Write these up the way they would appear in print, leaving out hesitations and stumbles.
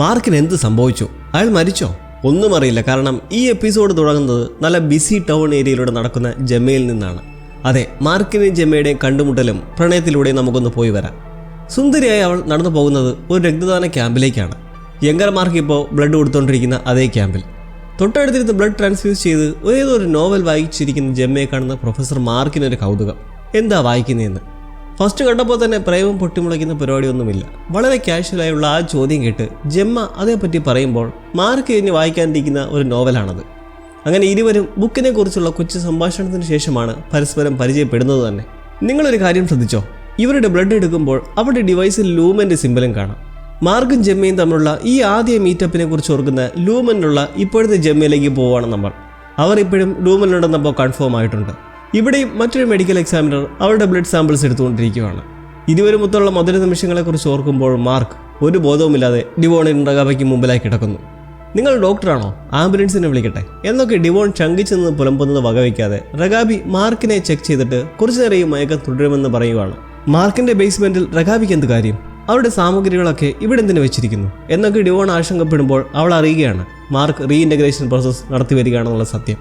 മാർക്കിന് എന്ത് സംഭവിച്ചു? അയാൾ മരിച്ചോ? ഒന്നും അറിയില്ല. കാരണം ഈ എപ്പിസോഡ് തുടങ്ങുന്നത് നല്ല ബിസി ടൗൺ ഏരിയയിലൂടെ നടക്കുന്ന ജെമ്മയിൽ നിന്നാണ്. അതെ, മാർക്കിനെയും ജെമ്മയുടെയും കണ്ടുമുട്ടലും പ്രണയത്തിലൂടെ നമുക്കൊന്ന് പോയി വരാം. സുന്ദരിയായി അവൾ നടന്നു പോകുന്നത് ഒരു രക്തദാന ക്യാമ്പിലേക്കാണ്. യങ്കർ മാർക്ക് ഇപ്പോൾ ബ്ലഡ് കൊടുത്തുകൊണ്ടിരിക്കുന്ന അതേ ക്യാമ്പിൽ തൊട്ടടുത്തിരുന്ന് ബ്ലഡ് ട്രാൻസ്ഫ്യൂസ് ചെയ്ത് ഏതോ ഒരു നോവൽ വായിച്ചിരിക്കുന്ന ജെമ്മയെ കാണുന്ന പ്രൊഫസർ മാർക്കിനൊരു കൗതുകം. എന്താ വായിക്കുന്നതെന്ന്. ഫസ്റ്റ് കണ്ടപ്പോൾ തന്നെ പ്രേമം പൊട്ടിമുളയ്ക്കുന്ന പരിപാടിയൊന്നുമില്ല. വളരെ കാഷ്വലായുള്ള ആ ചോദ്യം കേട്ട് ജെമ്മ അതേപ്പറ്റി പറയുമ്പോൾ മാർക്ക് ഇനി വായിക്കാനിരിക്കുന്ന ഒരു നോവലാണത്. അങ്ങനെ ഇരുവരും ബുക്കിനെ കുറിച്ചുള്ള കൊച്ചു സംഭാഷണത്തിന് ശേഷമാണ് പരസ്പരം പരിചയപ്പെടുന്നത് തന്നെ. നിങ്ങളൊരു കാര്യം ശ്രദ്ധിച്ചോ? ഇവരുടെ ബ്ലഡ് എടുക്കുമ്പോൾ അവരുടെ ഡിവൈസിൽ ലൂമൻ്റെ സിമ്പലും കാണാം. മാർക്കും ജെമ്മയും തമ്മിലുള്ള ഈ ആദ്യ മീറ്റപ്പിനെ കുറിച്ച് ഓർക്കുന്ന ലൂമനിലുള്ള ഇപ്പോഴത്തെ ജെമ്മയിലേക്ക് പോവുകയാണ് നമ്മൾ. അവർ ഇപ്പോഴും ലൂമനിലുണ്ടെന്നപ്പോൾ കൺഫേം ആയിട്ടുണ്ട്. ഇവിടെയും മറ്റൊരു മെഡിക്കൽ എക്സാമിനർ അവരുടെ ബ്ലഡ് സാമ്പിൾസ് എടുത്തുകൊണ്ടിരിക്കുകയാണ്. ഇരുവരുമൊത്തുള്ള മധുര നിമിഷങ്ങളെക്കുറിച്ച് ഓർക്കുമ്പോൾ മാർക്ക് ഒരു ബോധവുമില്ലാതെ ഡിവോണിൻ്റെ റഗാബയ്ക്ക് മുമ്പിലായി കിടക്കുന്നു. നിങ്ങൾ ഡോക്ടറാണോ? ആംബുലൻസിനെ വിളിക്കട്ടെ എന്നൊക്കെ ഡിവോൺ ചങ്കിച്ചെന്ന് പുലമ്പുന്നത് വകവയ്ക്കാതെ റഗാബി മാർക്കിനെ ചെക്ക് ചെയ്തിട്ട് കുറച്ചു നേരം ഈ മയക്കം തുടരുമെന്ന് പറയുകയാണ്. മാർക്കിന്റെ ബേസ്മെന്റിൽ റഗാബിക്ക് എന്ത് കാര്യം? അവരുടെ സാമഗ്രികളൊക്കെ ഇവിടെ എന്തിനു വെച്ചിരിക്കുന്നു എന്നൊക്കെ ഡിവോൺ ആശങ്കപ്പെടുമ്പോൾ അവൾ അറിയുകയാണ് മാർക്ക് റീഇൻ്റഗ്രേഷൻ പ്രോസസ്സ് നടത്തി വരികയാണെന്നുള്ള സത്യം.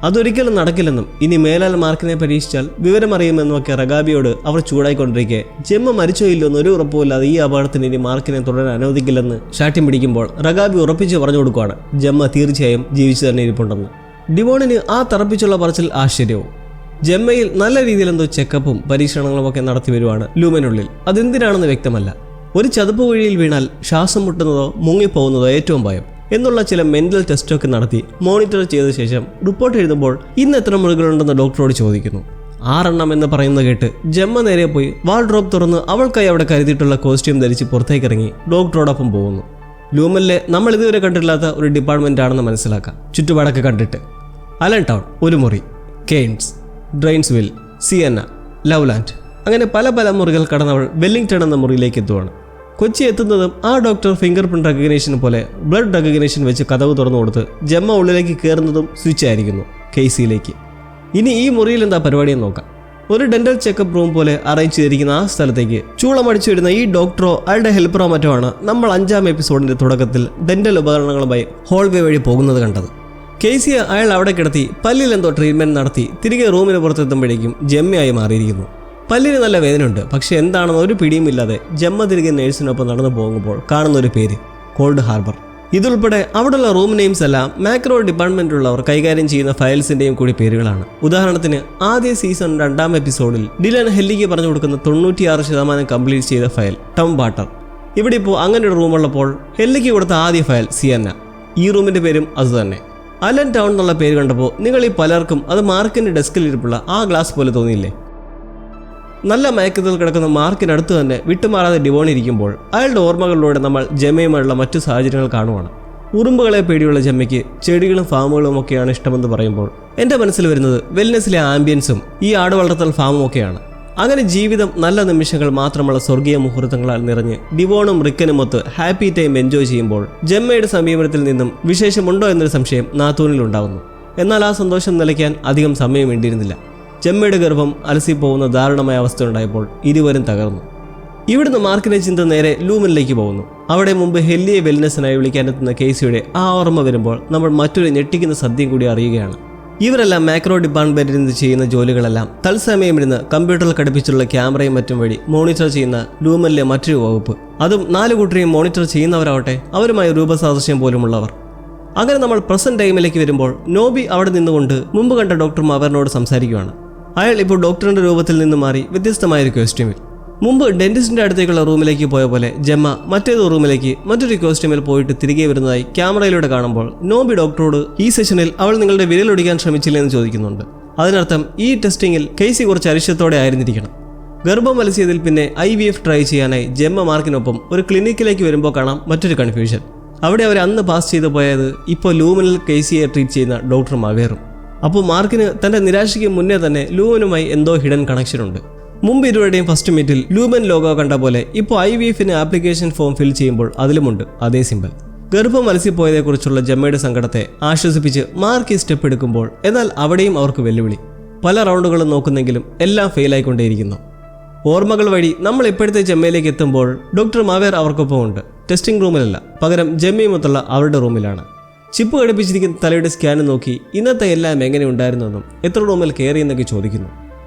അതൊരിക്കലും നടക്കില്ലെന്നും ഇനി മേലാൽ മാർക്കിനെ പരീക്ഷിച്ചാൽ വിവരമറിയുമെന്നുമൊക്കെ റഗാബിയോട് അവർ ചൂടായിക്കൊണ്ടിരിക്കെ ജെമ്മ മരിച്ചോ ഇല്ലോ എന്നൊരു ഉറപ്പുമില്ലാതെ ഈ അപകടത്തിന് ഇനി മാർക്കിനെ തുടരാൻ അനുവദിക്കില്ലെന്ന് ശാഠ്യം പിടിക്കുമ്പോൾ റഗാബി ഉറപ്പിച്ച് പറഞ്ഞു കൊടുക്കുകയാണ് ജെമ്മ തീർച്ചയായും ജീവിച്ചു തന്നെ ഇരിപ്പുണ്ടെന്ന്. ഡിവോണിന് ആ തറപ്പിച്ചുള്ള പറച്ചിൽ ആശ്ചര്യവും. ജെമ്മയിൽ നല്ല രീതിയിൽ എന്തോ ചെക്കപ്പും പരീക്ഷണങ്ങളുമൊക്കെ നടത്തി വരുവാണ് ലൂമനുള്ളിൽ. അതെന്തിനാണെന്ന് വ്യക്തമല്ല. ഒരു ചതുപ്പ് കുഴിയിൽ വീണാൽ ശ്വാസം മുട്ടുന്നതോ മുങ്ങിപ്പോകുന്നതോ ഏറ്റവും ഭയം എന്നുള്ള ചില മെന്റൽ ടെസ്റ്റൊക്കെ നടത്തി മോണിറ്റർ ചെയ്ത ശേഷം റിപ്പോർട്ട് എഴുതുമ്പോൾ ഇന്ന് എത്ര മുറികളുണ്ടെന്ന് ഡോക്ടറോട് ചോദിക്കുന്നു. 6 എന്ന് പറയുന്നത് കേട്ട് ജെമ്മ നേരെ പോയി വാൾഡ്രോബ് തുറന്ന് അവൾക്കായി അവിടെ കരുതിയിട്ടുള്ള കോസ്റ്റ്യൂം ധരിച്ച് പുറത്തേക്കിറങ്ങി ഡോക്ടറോടൊപ്പം പോകുന്നു. ലൂമനിലെ നമ്മൾ ഇതുവരെ കണ്ടിട്ടില്ലാത്ത ഒരു ഡിപ്പാർട്ട്മെന്റ് ആണെന്ന് മനസ്സിലാക്കാം. ചുറ്റുപാടൊക്കെ കണ്ടിട്ട് അലൻ ടൗൺ ഒരു മുറി, കെയ്ൻസ്, ഡ്രെയിൻസ്വിൽ, സിയന്ന, ലവ്ലാൻഡ് അങ്ങനെ പല പല മുറികൾ കടന്നവൾ വെല്ലിംഗ്ടൺ എന്ന മുറിയിലേക്ക് എത്തുവാണ്. കൊച്ചി എത്തുന്നതും ആ ഡോക്ടർ ഫിംഗർ പ്രിന്റ് റെക്കഗ്നേഷൻ പോലെ ബ്ലഡ് റെക്കഗ്നേഷൻ വെച്ച് കതവ് തുറന്നു കൊടുത്ത് ജെമ്മ ഉള്ളിലേക്ക് കയറുന്നതും സ്വിച്ച് ആയിരിക്കുന്നു കേസിയിലേക്ക്. ഇനി ഈ മുറിയിൽ എന്താ പരിപാടിയെന്ന് നോക്കാം. ഒരു ഡെന്റൽ ചെക്കപ്പ് റൂം പോലെ അറേഞ്ച് ചെയ്തിരിക്കുന്ന ആ സ്ഥലത്തേക്ക് ചൂളമടിച്ചു വരുന്ന ഈ ഡോക്ടറോ അയാളുടെ ഹെൽപ്പറോ മറ്റോ ആണ് നമ്മൾ 5ാം എപ്പിസോഡിന്റെ തുടക്കത്തിൽ ഡെന്റൽ ഉപകരണങ്ങളുമായി ഹോൾവേ വഴി പോകുന്നത് കണ്ടത്. കേസിയെ അയാൾ അവിടെ കിടത്തി പല്ലിൽ എന്തോ ട്രീറ്റ്മെന്റ് നടത്തി തിരികെ റൂമിന് പുറത്തെത്തുമ്പോഴേക്കും ജെമ്മയായി മാറിയിരിക്കുന്നു. പല്ലിന് നല്ല വേദനയുണ്ട്. പക്ഷെ എന്താണെന്ന് ഒരു പിടിയുമില്ലാതെ ജെമ്മ തിരികെ നേഴ്സിനൊപ്പം നടന്നു പോകുമ്പോൾ കാണുന്ന ഒരു പേര് കോൾഡ് ഹാർബർ. ഇതുൾപ്പെടെ അവിടെയുള്ള റൂം നെയിംസ് എല്ലാം മാക്രോ ഡിപ്പാർട്ട്മെന്റിലുള്ളവർ കൈകാര്യം ചെയ്യുന്ന ഫയൽസിന്റെയും കൂടി പേരുകളാണ്. ഉദാഹരണത്തിന് ആദ്യ സീസൺ 2ാം എപ്പിസോഡിൽ ഡിലൻ ഹെല്ലിക്ക് പറഞ്ഞു കൊടുക്കുന്ന 96% കംപ്ലീറ്റ് ചെയ്ത ഫയൽ ടം ബാട്ടർ. ഇവിടെ ഇപ്പോൾ അങ്ങനെ ഒരു റൂമുള്ളപ്പോൾ ഹെല്ലിക്ക് കൊടുത്ത ആദ്യ ഫയൽ സിയന്ന. ഈ റൂമിന്റെ പേരും അതുതന്നെ. അലൻ ടൗൺ എന്നുള്ള പേര് കണ്ടപ്പോൾ നിങ്ങൾ ഈ പലർക്കും അത് മാർക്കിന്റെ ഡെസ്കിൽ ഇരിപ്പുള്ള ആ ഗ്ലാസ് പോലെ തോന്നിയില്ലേ? നല്ല മയക്കത്തിൽ കിടക്കുന്ന മാർക്കിനടുത്ത് തന്നെ വിട്ടുമാറാതെ ഡിവോൺ ഇരിക്കുമ്പോൾ അയാളുടെ ഓർമ്മകളിലൂടെ നമ്മൾ ജെമ്മയുമായുള്ള മറ്റു സാഹചര്യങ്ങൾ കാണുവാണ്. ഉറുമ്പുകളെ പേടിയുള്ള ജെമ്മയ്ക്ക് ചെടികളും ഫാമുകളും ഒക്കെയാണ് ഇഷ്ടമെന്ന് പറയുമ്പോൾ എൻ്റെ മനസ്സിൽ വരുന്നത് വെൽനെസ്സിലെ ആംബിയൻസും ഈ ആട് വളർത്തൽ ഫാമും ഒക്കെയാണ്. അങ്ങനെ ജീവിതം നല്ല നിമിഷങ്ങൾ മാത്രമുള്ള സ്വർഗീയ മുഹൂർത്തങ്ങളാൽ നിറഞ്ഞ് ഡിവോണും റിക്കനുമൊത്ത് ഹാപ്പി ടൈം എൻജോയ് ചെയ്യുമ്പോൾ ജെമ്മയുടെ സമീപനത്തിൽ നിന്നും വിശേഷമുണ്ടോ എന്നൊരു സംശയം നാത്തൂനിൽ ഉണ്ടാവുന്നു. എന്നാൽ ആ സന്തോഷം നിലയ്ക്കാൻ അധികം സമയം വേണ്ടിയിരുന്നില്ല. ജെമ്മയുടെ ഗർഭം അലസിപ്പോകുന്ന ദാരുണമായ അവസ്ഥ ഉണ്ടായപ്പോൾ ഇരുവരും തകർന്നു. ഇവിടുന്ന് മാർക്കിനെ ചിന്ത നേരെ ലൂമനിലേക്ക് പോകുന്നു. അവിടെ മുമ്പ് ഹെല്ലിയെ വെൽനെസ്സിനായി വിളിക്കാനെത്തുന്ന കേസിയുടെ ആ ഓർമ്മ വരുമ്പോൾ നമ്മൾ മറ്റൊരു ഞെട്ടിക്കുന്ന സത്യം കൂടി അറിയുകയാണ്. ഇവരെല്ലാം മാക്രോ ഡിപ്പാർട്ട്മെന്റിൽ നിന്ന് ചെയ്യുന്ന ജോലികളെല്ലാം തത്സമയം ഇരുന്ന് കമ്പ്യൂട്ടറിൽ ഘടിപ്പിച്ചുള്ള ക്യാമറയും മറ്റും വഴി മോണിറ്റർ ചെയ്യുന്ന ലൂമനിലെ മറ്റൊരു വകുപ്പ്. അതും 4 കൂട്ടരെയും മോണിറ്റർ ചെയ്യുന്നവരാവട്ടെ അവരുമായി രൂപസാദൃശ്യം പോലുമുള്ളവർ. അങ്ങനെ നമ്മൾ പ്രസന്റ് ടൈമിലേക്ക് വരുമ്പോൾ നോബി അവിടെ നിന്നുകൊണ്ട് മുമ്പ് കണ്ട ഡോക്ടർ മവറിനോട് സംസാരിക്കുകയാണ്. അയാൾ ഇപ്പോൾ ഡോക്ടറിന്റെ രൂപത്തിൽ നിന്ന് മാറി വ്യത്യസ്തമായൊരു കോസ്റ്റ്യൂമിൽ. മുമ്പ് ഡെന്റിസ്റ്റിന്റെ അടുത്തേക്കുള്ള റൂമിലേക്ക് പോയ പോലെ ജെമ്മ മറ്റേതോ റൂമിലേക്ക് മറ്റൊരു കോസ്റ്റ്യൂമിൽ പോയിട്ട് തിരികെ വരുന്നതായി ക്യാമറയിലൂടെ കാണുമ്പോൾ നോബി ഡോക്ടറോട് ഈ സെഷനിൽ അവൾ നിങ്ങളുടെ വിരലൊടിക്കാൻ ശ്രമിച്ചില്ലെന്ന് ചോദിക്കുന്നുണ്ട്. അതിനർത്ഥം ഈ ടെസ്റ്റിംഗിൽ കേസി കുറച്ച് അരിശത്തോടെ ആയിരുന്നിരിക്കണം. ഗർഭം വലിച്ചതിൽ പിന്നെ IVF ട്രൈ ചെയ്യാനായി ജെമ്മ മാർക്കിനൊപ്പം ഒരു ക്ലിനിക്കിലേക്ക് വരുമ്പോൾ കാണാം മറ്റൊരു കൺഫ്യൂഷൻ. അവിടെ അവർ അന്ന് പാസ് ചെയ്തു പോയത് ഇപ്പോൾ ലൂമനിൽ കേസിയെ ട്രീറ്റ് ചെയ്യുന്ന ഡോക്ടർ മവേറും. അപ്പോൾ മാർക്കിന് തൻ്റെ നിരാശയ്ക്ക് മുന്നേ തന്നെ ലൂമനുമായി എന്തോ ഹിഡൻ കണക്ഷൻ ഉണ്ട്. മുമ്പ് ഇരുവരുടെയും ഫസ്റ്റ് മീറ്റിൽ ലൂമൻ ലോഗോ കണ്ട പോലെ ഇപ്പോൾ IVFന് ആപ്ലിക്കേഷൻ ഫോം ഫിൽ ചെയ്യുമ്പോൾ അതിലുമുണ്ട് അതേ സിമ്പൽ. ഗർഭം അലസിപ്പോയതെക്കുറിച്ചുള്ള ജെമ്മയുടെ സങ്കടത്തെ ആശ്വസിപ്പിച്ച് മാർക്ക് ഈ സ്റ്റെപ്പ് എടുക്കുമ്പോൾ എന്നാൽ അവിടെയും അവർക്ക് വെല്ലുവിളി. പല റൗണ്ടുകളും നോക്കുന്നെങ്കിലും എല്ലാം ഫെയിലായിക്കൊണ്ടേയിരിക്കുന്നു. ഓർമ്മകൾ വഴി നമ്മൾ ഇപ്പോഴത്തെ ജെമ്മയിലേക്ക് എത്തുമ്പോൾ ഡോക്ടർ മവേർ അവർക്കൊപ്പം ഉണ്ട്. ടെസ്റ്റിംഗ് റൂമിലല്ല, പകരം ജെമ്മയുമൊത്തുള്ള അവരുടെ റൂമിലാണ്. ചിപ്പ് ഘടിപ്പിച്ചിരിക്കുന്ന തലയുടെ സ്കാൻ നോക്കി ഇന്നത്തെ എല്ലാം എങ്ങനെ ഉണ്ടായിരുന്നെന്നും എത്ര റൂമിൽ കയറിയെന്നൊക്കെ ചോദിക്കുന്നു.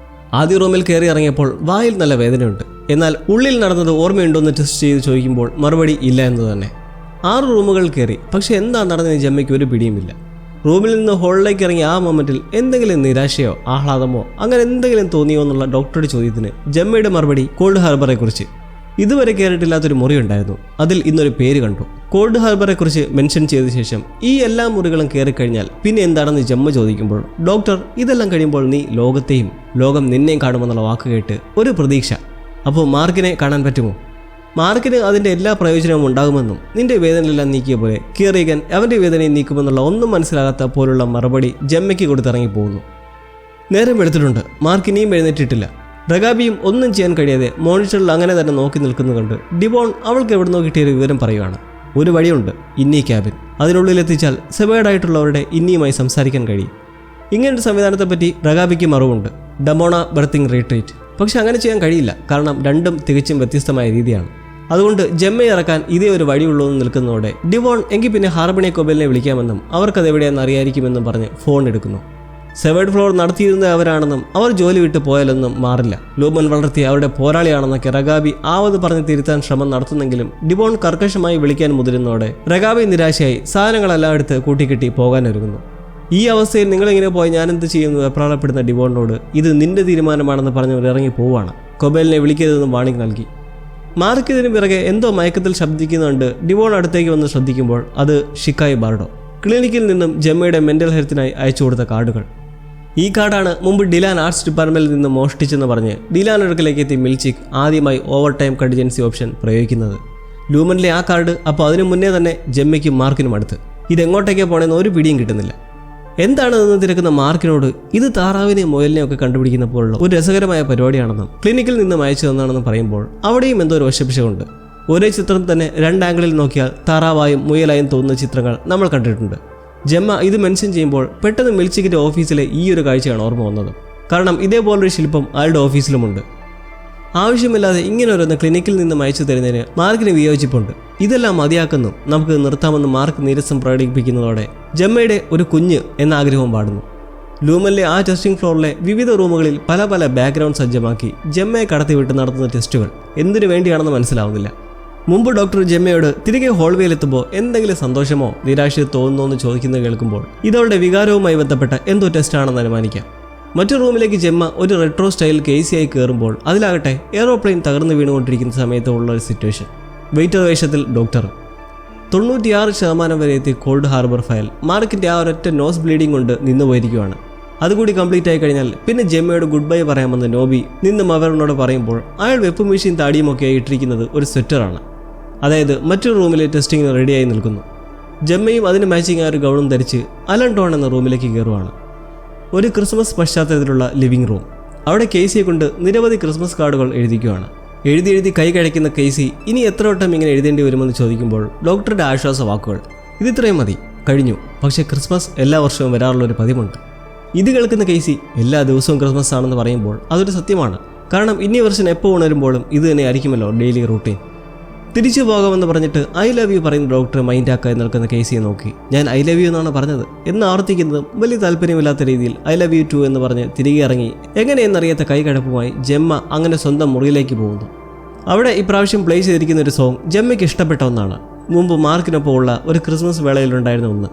ആദ്യ റൂമിൽ കയറി ഇറങ്ങിയപ്പോൾ വായിൽ നല്ല വേദനയുണ്ട്. എന്നാൽ ഉള്ളിൽ നടന്നത് ഓർമ്മയുണ്ടോയെന്ന് ടെസ്റ്റ് ചെയ്ത് ചോദിക്കുമ്പോൾ മറുപടി ഇല്ല എന്ന് തന്നെ. 6 റൂമുകൾ കയറി, പക്ഷെ എന്താ നടന്നതെന്ന് ജെമ്മയ്ക്ക് ഒരു പിടിയുമില്ല. റൂമിൽ നിന്ന് ഹോളിലേക്ക് ഇറങ്ങിയ ആ മൊമെന്റിൽ എന്തെങ്കിലും നിരാശയോ ആഹ്ലാദമോ അങ്ങനെ എന്തെങ്കിലും തോന്നിയോ എന്നുള്ള ഡോക്ടറുടെ ചോദ്യത്തിന് ജെമ്മയുടെ മറുപടി കോൾഡ് ഹാർബറെ കുറിച്ച്. ഇതുവരെ കയറിയിട്ടില്ലാത്തൊരു മുറി ഉണ്ടായിരുന്നു, അതിൽ ഇന്നൊരു പേര് കണ്ടു. കോൾഡ് ഹാർബറെ കുറിച്ച് മെൻഷൻ ചെയ്ത ശേഷം ഈ എല്ലാ മുറികളും കയറിക്കഴിഞ്ഞാൽ പിന്നെ എന്താണെന്ന് ജെമ്മ ചോദിക്കുമ്പോൾ ഡോക്ടർ ഇതെല്ലാം കഴിയുമ്പോൾ നീ ലോകത്തെയും ലോകം നിന്നെയും കാണുമെന്നുള്ള വാക്ക് കേട്ട് ഒരു പ്രതീക്ഷ. അപ്പോൾ മാർക്കിനെ കാണാൻ പറ്റുമോ? മാർക്കിന് അതിൻ്റെ എല്ലാ പ്രയോജനവും ഉണ്ടാകുമെന്നും നിന്റെ വേദനയെല്ലാം നീക്കിയ പോലെ കീറിയകൻ അവൻ്റെ വേദനയെ നീക്കുമെന്നുള്ള ഒന്നും മനസ്സിലാകാത്ത പോലുള്ള മറുപടി ജെമ്മയ്ക്ക് കൊടുത്തിറങ്ങി പോകുന്നു. നേരം വെളുത്തിട്ടുണ്ട്. മാർക്ക് ഇനിയും എഴുന്നേറ്റിട്ടില്ല. റഗാബിയും ഒന്നും ചെയ്യാൻ കഴിയാതെ മോണിറ്ററിൽ അങ്ങനെ തന്നെ നോക്കി നിൽക്കുന്നത് കണ്ട് ഡിവോൺ അവൾക്ക് എവിടുന്നോ കിട്ടിയൊരു വിവരം പറയുകയാണ്. ഒരു വഴിയുണ്ട്, ഇന്നി ക്യാബിൻ. അതിനുള്ളിലെത്തിച്ചാൽ സെവേർഡായിട്ടുള്ളവരുടെ ഇന്നിയുമായി സംസാരിക്കാൻ കഴിയും. ഇങ്ങനൊരു സംവിധാനത്തെപ്പറ്റി റഗാബിക്ക് അറിവുണ്ട്, ഡമോണ ബർത്തിങ് റീട്രീറ്റ്. പക്ഷെ അങ്ങനെ ചെയ്യാൻ കഴിയില്ല, കാരണം രണ്ടും തികച്ചും വ്യത്യസ്തമായ രീതിയാണ്. അതുകൊണ്ട് ജെമ്മയെ ഇറക്കാൻ ഇതേ ഒരു വഴിയുള്ളൂ എന്ന് നിൽക്കുന്നതോടെ ഡിവോൺ എങ്കിൽ പിന്നെ ഹാർബണി കൊബലിനെ വിളിക്കാമെന്നും അവർക്കത് എവിടെയാണെന്ന് അറിയായിരിക്കുമെന്നും പറഞ്ഞ് ഫോൺ എടുക്കുന്നു. സെവേർഡ് ഫ്ലോർ നടത്തിയിരുന്ന അവരാണെന്നും അവർ ജോലി വിട്ട് പോയാലൊന്നും മാറില്ല. ലൂമൻ വളർത്തി അവരുടെ പോരാളിയാണെന്നൊക്കെ റഗാബി ആവത് പറഞ്ഞ് തിരുത്താൻ ശ്രമം നടത്തുന്നെങ്കിലും ഡിവോൺ കർക്കശമായി വിളിക്കാൻ മുതിരുന്നതോടെ റഗാബി നിരാശയായി സാധനങ്ങളെല്ലാം എടുത്ത് കൂട്ടിക്കെട്ടി പോകാനൊരുങ്ങുന്നു. ഈ അവസ്ഥയിൽ നിങ്ങളിങ്ങനെ പോയി ഞാനെന്ത് ചെയ്യുന്നു വെപ്രാളപ്പെടുന്ന ഡിവോണിനോട് ഇത് നിന്റെ തീരുമാനമാണെന്ന് പറഞ്ഞവർ ഇറങ്ങി പോവുകയാണ്. കൊബേലിനെ വിളിക്കരുതെന്നും വാണിംഗ് നൽകി. മാർക്ക് ഇതിന് പിറകെ എന്തോ മയക്കത്തിൽ ശബ്ദിക്കുന്നുണ്ട്. ഡിവോൺ അടുത്തേക്ക് വന്ന് ശ്രദ്ധിക്കുമ്പോൾ അത് ഷിക്കായി ബാർഡോ, ക്ലിനിക്കിൽ നിന്നും ജെമ്മയുടെ മെന്റൽ ഹെൽത്തിനായി അയച്ചു കൊടുത്ത കാർഡുകൾ. ഈ കാർഡാണ് മുമ്പ് ഡിലാൻ ആർട്സ് ഡിപ്പാർട്ട്മെന്റിൽ നിന്ന് മോഷ്ടിച്ചെന്ന് പറഞ്ഞ് ഡിലാൻ അടുക്കലേക്ക് എത്തി മിൽച്ചിക് ആദ്യമായി ഓവർ ടൈം കണ്ടിജൻസി ഓപ്ഷൻ പ്രയോഗിക്കുന്നത്. ലൂമനിലെ ആ കാർഡ് അപ്പോൾ അതിനു മുന്നേ തന്നെ ജെമ്മയ്ക്കും മാർക്കിനും അടുത്ത്. ഇതെങ്ങോട്ടേക്ക് പോണെന്ന് ഒരു പിടിയും കിട്ടുന്നില്ല. എന്താണ് നിന്ന് തിരക്കുന്ന മാർക്കിനോട് ഇത് താറാവിനെയും മുയലിനെയും ഒക്കെ കണ്ടുപിടിക്കുന്ന പോലുള്ള ഒരു രസകരമായ പരിപാടിയാണെന്നും ക്ലിനിക്കിൽ നിന്നും അയച്ചു തന്നാണെന്നും പറയുമ്പോൾ അവിടെയും എന്തോ ഒരു വശപ്പിശകുണ്ട്. ഒരേ ചിത്രം തന്നെ 2 ആംഗിളിൽ നോക്കിയാൽ താറാവായും മുയലായും തോന്നുന്ന ചിത്രങ്ങൾ നമ്മൾ കണ്ടിട്ടുണ്ട്. ജെമ്മ ഇത് മെൻഷൻ ചെയ്യുമ്പോൾ പെട്ടെന്ന് മിൽച്ചിക്കിൻ്റെ ഓഫീസിലെ ഈ ഒരു കാഴ്ചയാണ് ഓർമ്മ വന്നത്. കാരണം ഇതേപോലൊരു ശില്പം അയാളുടെ ഓഫീസിലുമുണ്ട്. ആവശ്യമില്ലാതെ ഇങ്ങനെ ഓരോന്ന് ക്ലിനിക്കിൽ നിന്നും അയച്ചു തരുന്നതിന് മാർക്കിന് വിയോജിപ്പുണ്ട്. ഇതെല്ലാം മതിയാക്കുന്നു, നമുക്ക് നിർത്താമെന്ന് മാർക്ക് നീരസം പ്രകടിപ്പിക്കുന്നതോടെ ജെമ്മയുടെ ഒരു കുഞ്ഞ് എന്ന ആഗ്രഹവും പാടുന്നു. ലൂമനിലെ ആ ടെസ്റ്റിംഗ് ഫ്ലോറിലെ വിവിധ റൂമുകളിൽ പല പല ബാക്ക്ഗ്രൗണ്ട് സജ്ജമാക്കി ജെമ്മയെ കടത്തിവിട്ട് നടത്തുന്ന ടെസ്റ്റുകൾ എന്തിനു വേണ്ടിയാണെന്ന് മനസ്സിലാവുന്നില്ല. മുമ്പ് ഡോക്ടർ ജെമ്മയോട് തിരികെ ഹോൾവേയിലെത്തുമ്പോൾ എന്തെങ്കിലും സന്തോഷമോ നിരാശയോ തോന്നുന്നോ എന്ന് ചോദിക്കുന്നത് കേൾക്കുമ്പോൾ ഇതവളുടെ വികാരവുമായി ബന്ധപ്പെട്ട എന്തോ ടെസ്റ്റാണെന്ന് അനുമാനിക്കാം. മറ്റു റൂമിലേക്ക് ജെമ്മ ഒരു റെട്രോ സ്റ്റൈൽ കേസിയായി കയറുമ്പോൾ അതിലാകട്ടെ എയറോപ്ലെയിൻ തകർന്നു വീണുകൊണ്ടിരിക്കുന്ന സമയത്ത് ഉള്ള ഒരു സിറ്റുവേഷൻ. വെയിറ്റർ വേഷത്തിൽ ഡോക്ടർ. 96% വരെ എത്തി കോൾഡ് ഹാർബർ ഫയൽ മാർക്കിൻ്റെ ആ ഒരൊറ്റ നോസ് ബ്ലീഡിംഗ് കൊണ്ട് നിന്നുപോയിരിക്കുകയാണ്. അതുകൂടി കംപ്ലീറ്റ് ആയി കഴിഞ്ഞാൽ പിന്നെ ജെമ്മയോട് ഗുഡ് ബൈ പറയാമെന്ന് നോബി നിന്നും അവരോട് പറയുമ്പോൾ അയാൾ വെപ്പ് മെഷീൻ താടിയുമൊക്കെയായി ഇട്ടിരിക്കുന്നത് ഒരു സ്വെറ്ററാണ്. അതായത് മറ്റൊരു റൂമിലെ ടെസ്റ്റിങ്ങിന് റെഡിയായി നിൽക്കുന്നു. ജെമ്മയും അതിന് മാച്ചിങ് ആ ഒരു ഗൗണും ധരിച്ച് അലൻ ടോൺ എന്ന റൂമിലേക്ക് കയറുവാണ്. ഒരു ക്രിസ്മസ് പശ്ചാത്തലത്തിലുള്ള ലിവിംഗ് റൂം. അവിടെ കേസിയെ കൊണ്ട് നിരവധി ക്രിസ്മസ് കാർഡുകൾ എഴുതിക്കുകയാണ്. എഴുതി കൈ കഴിക്കുന്ന കേസി ഇനി എത്ര വട്ടം ഇങ്ങനെ എഴുതേണ്ടി വരുമെന്ന് ചോദിക്കുമ്പോൾ ഡോക്ടറുടെ ആശ്വാസ വാക്കുകൾ, ഇതിത്രയും മതി, കഴിഞ്ഞു. പക്ഷേ ക്രിസ്മസ് എല്ലാ വർഷവും വരാറുള്ളൊരു പതിവുണ്ട്. ഇത് കേൾക്കുന്ന കേസി എല്ലാ ദിവസവും ക്രിസ്മസ് ആണെന്ന് പറയുമ്പോൾ അതൊരു സത്യമാണ്. കാരണം ഇനി വർഷം എപ്പോൾ ഉണരുമ്പോഴും ഇത് തന്നെ ആയിരിക്കുമല്ലോ ഡെയിലി റൂട്ടീൻ. തിരിച്ചു പോകാമെന്ന് പറഞ്ഞിട്ട് ഐ ലവ് യു പറയുന്ന ഡോക്ടറെ മൈൻഡാക്കായി നിൽക്കുന്ന കേസിയെ നോക്കി ഞാൻ ഐ ലവ് യു എന്നാണ് പറഞ്ഞത് എന്ന് ആവർത്തിക്കുന്നതും വലിയ താല്പര്യമില്ലാത്ത രീതിയിൽ ഐ ലവ് യു ടു എന്ന് പറഞ്ഞ് തിരികെ ഇറങ്ങി എങ്ങനെയെന്നറിയാത്ത കൈകടപ്പുമായി ജെമ്മ അങ്ങനെ സ്വന്തം മുറിയിലേക്ക് പോകുന്നു. അവിടെ ഇപ്രാവശ്യം പ്ലേ ചെയ്തിരിക്കുന്ന ഒരു സോങ് ജെമ്മയ്ക്ക് ഇഷ്ടപ്പെട്ട ഒന്നാണ്. മുമ്പ് മാർക്കിനൊപ്പം ഉള്ള ഒരു ക്രിസ്മസ് വേളയിലുണ്ടായിരുന്ന ഒന്ന്.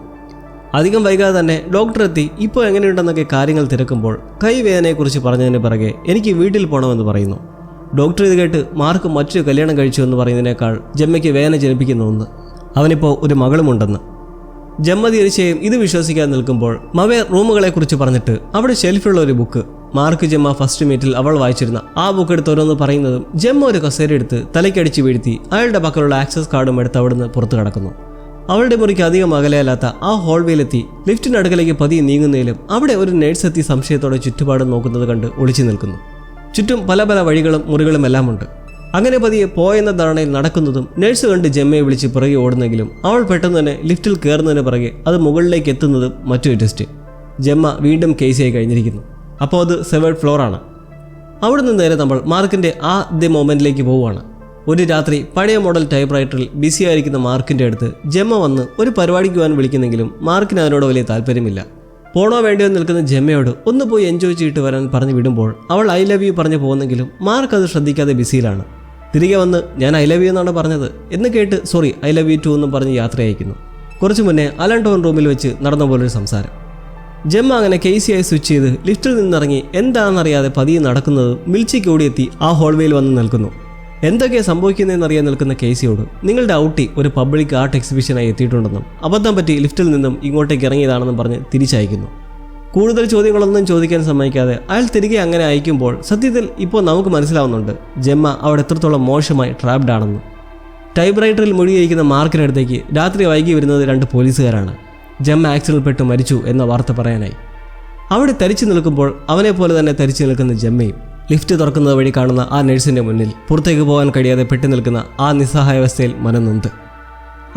അധികം വൈകാതെ തന്നെ ഡോക്ടർ എത്തി ഇപ്പോൾ എങ്ങനെയുണ്ടെന്നൊക്കെ കാര്യങ്ങൾ തിരക്കുമ്പോൾ കൈവേദനയെക്കുറിച്ച് പറഞ്ഞതിന് പിറകെ എനിക്ക് വീട്ടിൽ പോകണമെന്ന് പറയുന്നു. ഡോക്ടർ ഇത് കേട്ട് മാർക്ക് മറ്റൊരു കല്യാണം കഴിച്ചു എന്ന് പറയുന്നതിനേക്കാൾ ജെമ്മയ്ക്ക് വേദന ജനിപ്പിക്കുന്ന ഒന്ന്, അവനിപ്പോൾ ഒരു മകളുമുണ്ടെന്ന്. ജെമ്മ തീർച്ചയായും ഇത് വിശ്വസിക്കാൻ നിൽക്കുമ്പോൾ മവേ റൂമുകളെക്കുറിച്ച് പറഞ്ഞിട്ട് അവിടെ ഷെൽഫിലുള്ള ഒരു ബുക്ക്, മാർക്ക് ജെമ്മ ഫസ്റ്റ് മീറ്റിൽ അവൾ വായിച്ചിരുന്ന ആ ബുക്ക് എടുത്ത് ഓരോന്ന് പറയുന്നതും ജെമ്മ ഒരു കസേര എടുത്ത് തലയ്ക്കടിച്ച് വീഴ്ത്തി അയാളുടെ പക്കലുള്ള ആക്സസ് കാർഡും എടുത്ത് അവിടുന്ന് പുറത്ത് കടക്കുന്നു. അവളുടെ മുറിക്ക് അധികം അകലെയല്ലാത്ത ആ ഹോൾവേയിലെത്തി ലിഫ്റ്റിന് അടുക്കലേക്ക് പതിയെ നീങ്ങുന്നതിലും അവിടെ ഒരു നേഴ്സ് എത്തി സംശയത്തോടെ ചുറ്റുപാടും നോക്കുന്നത് കണ്ട് ഒളിച്ചു നിൽക്കുന്നു. ചുറ്റും പല പല വഴികളും മുറികളും എല്ലാം ഉണ്ട്. അങ്ങനെ പതിയെ പോയെന്ന ധാരണയിൽ നടക്കുന്നതും നേഴ്സ് കണ്ട് ജെമ്മയെ വിളിച്ച് പിറകെ ഓടുന്നെങ്കിലും അവൾ പെട്ടെന്ന് തന്നെ ലിഫ്റ്റിൽ കയറുന്നതിന് പിറകെ അത് മുകളിലേക്ക് എത്തുന്നതും മറ്റൊരു ടെസ്റ്റ്. ജെമ്മ വീണ്ടും കേസിയായി കഴിഞ്ഞിരിക്കുന്നു. അപ്പോൾ അത് സെവേർഡ് ഫ്ലോറാണ്. അവിടെ നിന്ന് നേരെ നമ്മൾ മാർക്കിൻ്റെ ആ ദി മൊമെൻറ്റിലേക്ക് പോവുകയാണ്. ഒരു രാത്രി പഴയ മോഡൽ ടൈപ്പ് റൈറ്ററിൽ ബിസി ആയിരിക്കുന്ന മാർക്കിൻ്റെ അടുത്ത് ജെമ്മ വന്ന് ഒരു പരിപാടിക്ക് പോകാൻ വിളിക്കുന്നെങ്കിലും മാർക്കിന് അതിനോട് വലിയ താല്പര്യമില്ല. പോണോ വേണ്ടിയോ നിൽക്കുന്ന ജെമ്മയോട് ഒന്ന് പോയി എൻജോയ് ചെയ്തിട്ട് വരാൻ പറഞ്ഞു വിടുമ്പോൾ അവൾ ഐ ലവ് യു പറഞ്ഞു പോകുന്നെങ്കിലും മാർക്ക് അത് ശ്രദ്ധിക്കാതെ ബിസിയിലാണ്. തിരികെ വന്ന് ഞാൻ ഐ ലവ് യു എന്നാണ് പറഞ്ഞത് എന്ന് കേട്ട് sorry I love you too എന്നും പറഞ്ഞ് യാത്ര അയക്കുന്നു. കുറച്ചു മുന്നേ അലൻടോൺ റൂമിൽ വെച്ച് നടന്ന പോലൊരു സംസാരം. ജെമ്മ അങ്ങനെ കേസിയായി സ്വിച്ച് ചെയ്ത് ലിഫ്റ്റിൽ നിന്നിറങ്ങി എന്താണെന്നറിയാതെ പതിയെ നടക്കുന്നത് മിൽച്ചിക്ക് ഓടിയെത്തി ആ ഹോൾവേയിൽ വന്ന് നിൽക്കുന്നു. എന്തൊക്കെയാണ് സംഭവിക്കുന്നതെന്നറിയാൻ നിൽക്കുന്ന കേസിയോട് നിങ്ങളുടെ ഔട്ടി ഒരു പബ്ലിക് ആർട്ട് എക്സിബിഷനായി എത്തിയിട്ടുണ്ടെന്നും അബദ്ധം പറ്റി ലിഫ്റ്റിൽ നിന്നും ഇങ്ങോട്ടേക്ക് ഇറങ്ങിയതാണെന്നും പറഞ്ഞ് തിരിച്ചയക്കുന്നു. കൂടുതൽ ചോദ്യങ്ങളൊന്നും ചോദിക്കാൻ സമ്മതിക്കാതെ അയാൾ തിരികെ അങ്ങനെ അയക്കുമ്പോൾ സത്യത്തിൽ ഇപ്പോൾ നമുക്ക് മനസ്സിലാവുന്നുണ്ട് ജെമ്മ അവിടെ എത്രത്തോളം മോശമായി ട്രാപ്ഡ് ആണെന്ന്. ടൈപ്പ് റൈറ്ററിൽ മുഴുകിയിരിക്കുന്ന മാർക്കിനടുത്തേക്ക് രാത്രി വൈകി വരുന്നത് 2 പോലീസുകാരാണ്. ജെമ്മ ആക്സിഡന്റിൽപ്പെട്ട് മരിച്ചു എന്ന വാർത്ത പറയാനായി. അവിടെ തരിച്ചു നിൽക്കുമ്പോൾ അവനെപ്പോലെ തന്നെ തരിച്ചു നിൽക്കുന്ന ജെമ്മയും ലിഫ്റ്റ് തുറക്കുന്നത് വഴി കാണുന്ന ആ നഴ്സിൻ്റെ മുന്നിൽ പുറത്തേക്ക് പോകാൻ കഴിയാതെ പെട്ടു നിൽക്കുന്ന ആ നിസ്സഹായാവസ്ഥയിൽ മനംനൊന്ത്.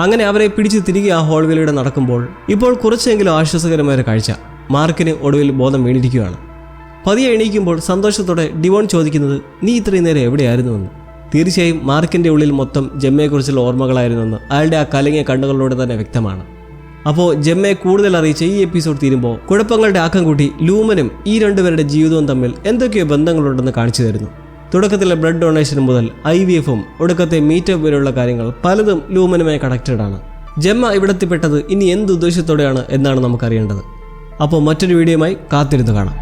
അങ്ങനെ അവരെ പിടിച്ച് തിരികെ ആ ഹോൾവേയിലൂടെ നടക്കുമ്പോൾ ഇപ്പോൾ കുറച്ചെങ്കിലും ആശ്വാസകരമായ ഒരു കാഴ്ച. മാർക്കിന് ഒടുവിൽ ബോധം വീണിരിക്കുകയാണ്. പതിയെ എണീക്കുമ്പോൾ സന്തോഷത്തോടെ ഡിവോൺ ചോദിക്കുന്നത് നീ ഇത്രയും നേരം എവിടെയായിരുന്നുവെന്ന്. തീർച്ചയായും മാർക്കിൻ്റെ ഉള്ളിൽ മൊത്തം ജെമ്മയെക്കുറിച്ചുള്ള ഓർമ്മകളായിരുന്നുവെന്ന് അയാളുടെ ആ കലങ്ങിയ കണ്ണുകളിലൂടെ തന്നെ വ്യക്തമാണ്. അപ്പോൾ ജെമ്മയെ കൂടുതൽ അറിയിച്ച ഈ എപ്പിസോഡ് തീരുമ്പോൾ കുഴപ്പങ്ങളുടെ ആക്കം കൂട്ടി ലൂമനും ഈ 2 പേരുടെ ജീവിതവും തമ്മിൽ എന്തൊക്കെയോ ബന്ധങ്ങളുണ്ടെന്ന് കാണിച്ചു തരുന്നു. തുടക്കത്തിലെ ബ്ലഡ് ഡൊണേഷൻ മുതൽ IVFും ഒടുക്കത്തെ മീറ്റപ്പ് വരെയുള്ള കാര്യങ്ങൾ പലതും ലൂമനുമായി കണക്റ്റഡ് ആണ്. ജെമ്മ ഇവിടെത്തിപ്പെട്ടത് ഇനി എന്ത് ഉദ്ദേശത്തോടെയാണ് എന്നാണ് നമുക്കറിയേണ്ടത്. അപ്പോൾ മറ്റൊരു വീഡിയോയുമായി കാത്തിരുന്ന് കാണാം.